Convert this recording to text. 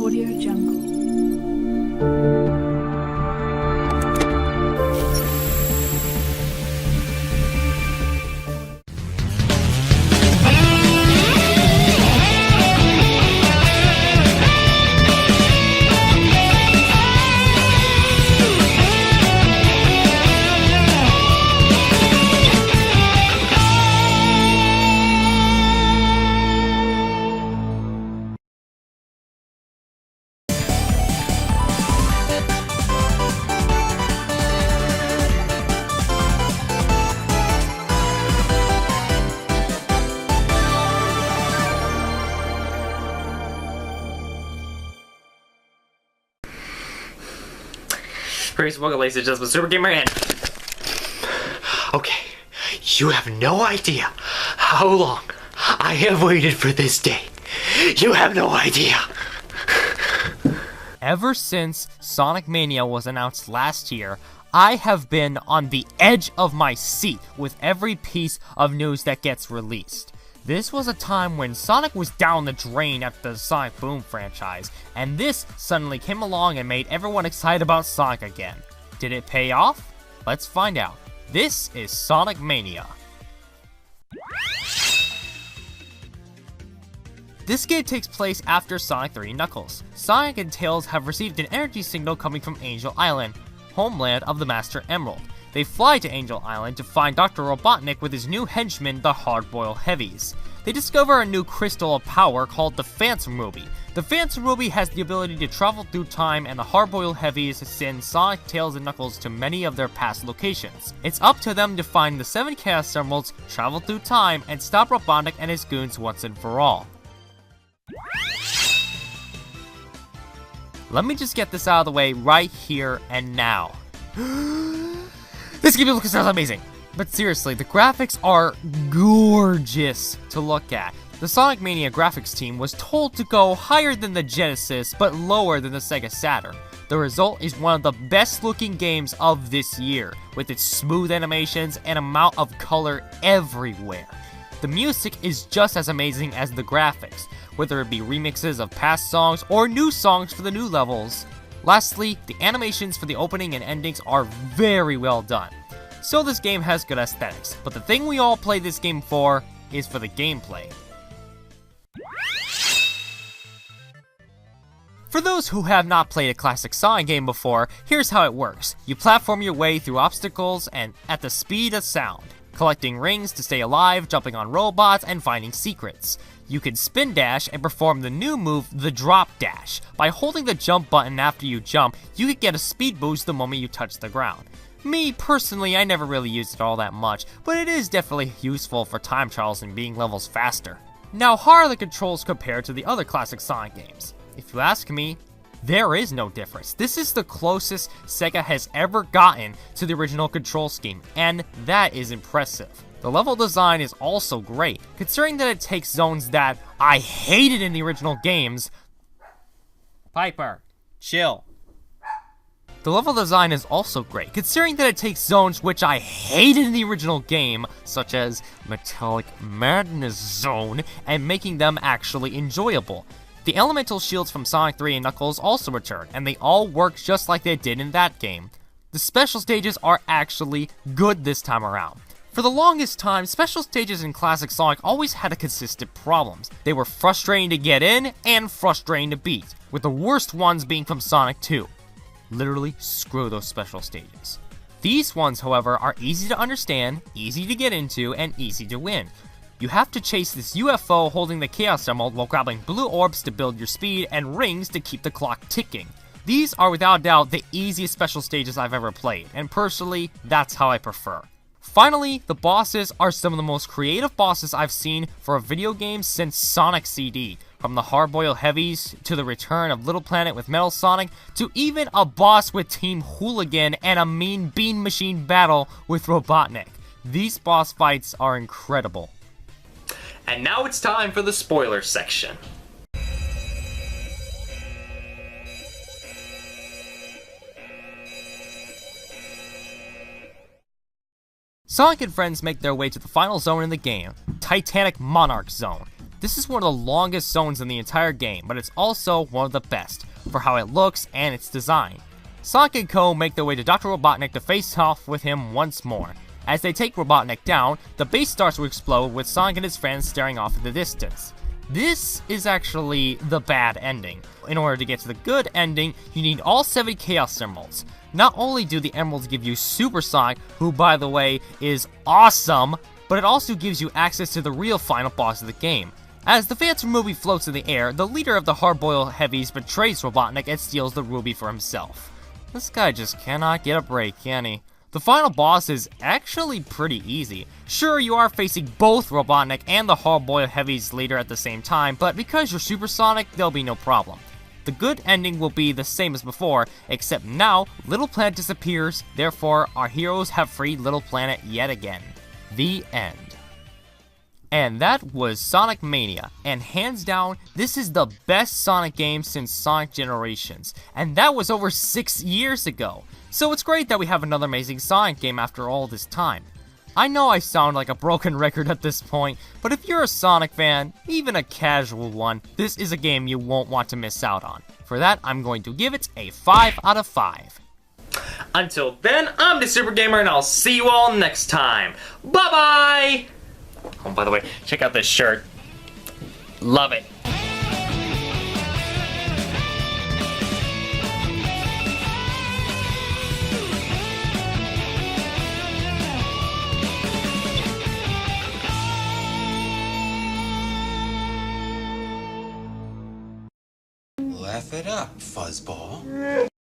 Audio Jungle. Praise welcome, ladies and gentlemen, Super Gamer in. Okay, you have no idea how long I have waited for this day. You have no idea. Ever since Sonic Mania was announced last year, I have been on the edge of my seat with every piece of news that gets released. This was a time when Sonic was down the drain after the Sonic Boom franchise, and this suddenly came along and made everyone excited about Sonic again. Did it pay off? Let's find out. This is Sonic Mania. This game takes place after Sonic 3 and Knuckles. Sonic and Tails have received an energy signal coming from Angel Island, homeland of the Master Emerald. They fly to Angel Island to find Dr. Robotnik with his new henchmen, the Hardboiled Heavies. They discover a new crystal of power called the Phantom Ruby. The Phantom Ruby has the ability to travel through time, and the Hardboiled Heavies send Sonic, Tails, and Knuckles to many of their past locations. It's up to them to find the 7 Chaos Emeralds, travel through time, and stop Robotnik and his goons once and for all. Let me just get this out of the way right here and now. This game looks amazing, but seriously, the graphics are gorgeous to look at. The Sonic Mania graphics team was told to go higher than the Genesis, but lower than the Sega Saturn. The result is one of the best looking games of this year, with its smooth animations and amount of color everywhere. The music is just as amazing as the graphics, whether it be remixes of past songs or new songs for the new levels. Lastly, the animations for the opening and endings are very well done. So this game has good aesthetics, but the thing we all play this game for is for the gameplay. For those who have not played a classic Sonic game before, here's how it works. You platform your way through obstacles and at the speed of sound, collecting rings to stay alive, jumping on robots, and finding secrets. You can spin dash and perform the new move, the drop dash. By holding the jump button after you jump, you can get a speed boost the moment you touch the ground. Me, personally, I never really used it all that much, but it is definitely useful for time trials and beating levels faster. Now, how are the controls compared to the other classic Sonic games? If you ask me, there is no difference. This is the closest Sega has ever gotten to the original control scheme, and that is impressive. The level design is also great, considering that it takes zones that I hated in the original games. Piper, chill. The level design is also great, considering that it takes zones which I hated in the original game, such as Metallic Madness Zone, and making them actually enjoyable. The elemental shields from Sonic 3 and Knuckles also return, and they all work just like they did in that game. The special stages are actually good this time around. For the longest time, special stages in classic Sonic always had a consistent problems. They were frustrating to get in and frustrating to beat, with the worst ones being from Sonic 2. Literally, screw those special stages. These ones, however, are easy to understand, easy to get into, and easy to win. You have to chase this UFO holding the Chaos Emerald while grabbing blue orbs to build your speed and rings to keep the clock ticking. These are without doubt the easiest special stages I've ever played, and personally, that's how I prefer. Finally, the bosses are some of the most creative bosses I've seen for a video game since Sonic CD. From the Hardboiled Heavies, to the return of Little Planet with Metal Sonic, to even a boss with Team Hooligan and a mean bean machine battle with Robotnik. These boss fights are incredible. And now it's time for the spoiler section. Sonic and friends make their way to the final zone in the game, Titanic Monarch Zone. This is one of the longest zones in the entire game, but it's also one of the best, for how it looks and its design. Sonic and Co. make their way to Dr. Robotnik to face off with him once more. As they take Robotnik down, the base starts to explode with Sonic and his friends staring off in the distance. This is actually the bad ending. In order to get to the good ending, you need all 70 Chaos Emeralds. Not only do the emeralds give you Super Sonic, who by the way is awesome, but it also gives you access to the real final boss of the game. As the Phantom Ruby floats in the air, the leader of the Hardboiled Heavies betrays Robotnik and steals the ruby for himself. This guy just cannot get a break, can he? The final boss is actually pretty easy. Sure, you are facing both Robotnik and the Hardboiled Heavies leader at the same time, but because you're Supersonic, there'll be no problem. The good ending will be the same as before, except now, Little Planet disappears, therefore our heroes have freed Little Planet yet again. The end. And that was Sonic Mania, and hands down, this is the best Sonic game since Sonic Generations, and that was over 6 years ago. So it's great that we have another amazing Sonic game after all this time. I know I sound like a broken record at this point, but if you're a Sonic fan, even a casual one, this is a game you won't want to miss out on. For that, I'm going to give it a 5 out of 5. Until then, I'm the Super Gamer, and I'll see you all next time. Bye-bye! Oh, by the way, check out this shirt. Love it. Laugh it up, fuzzball.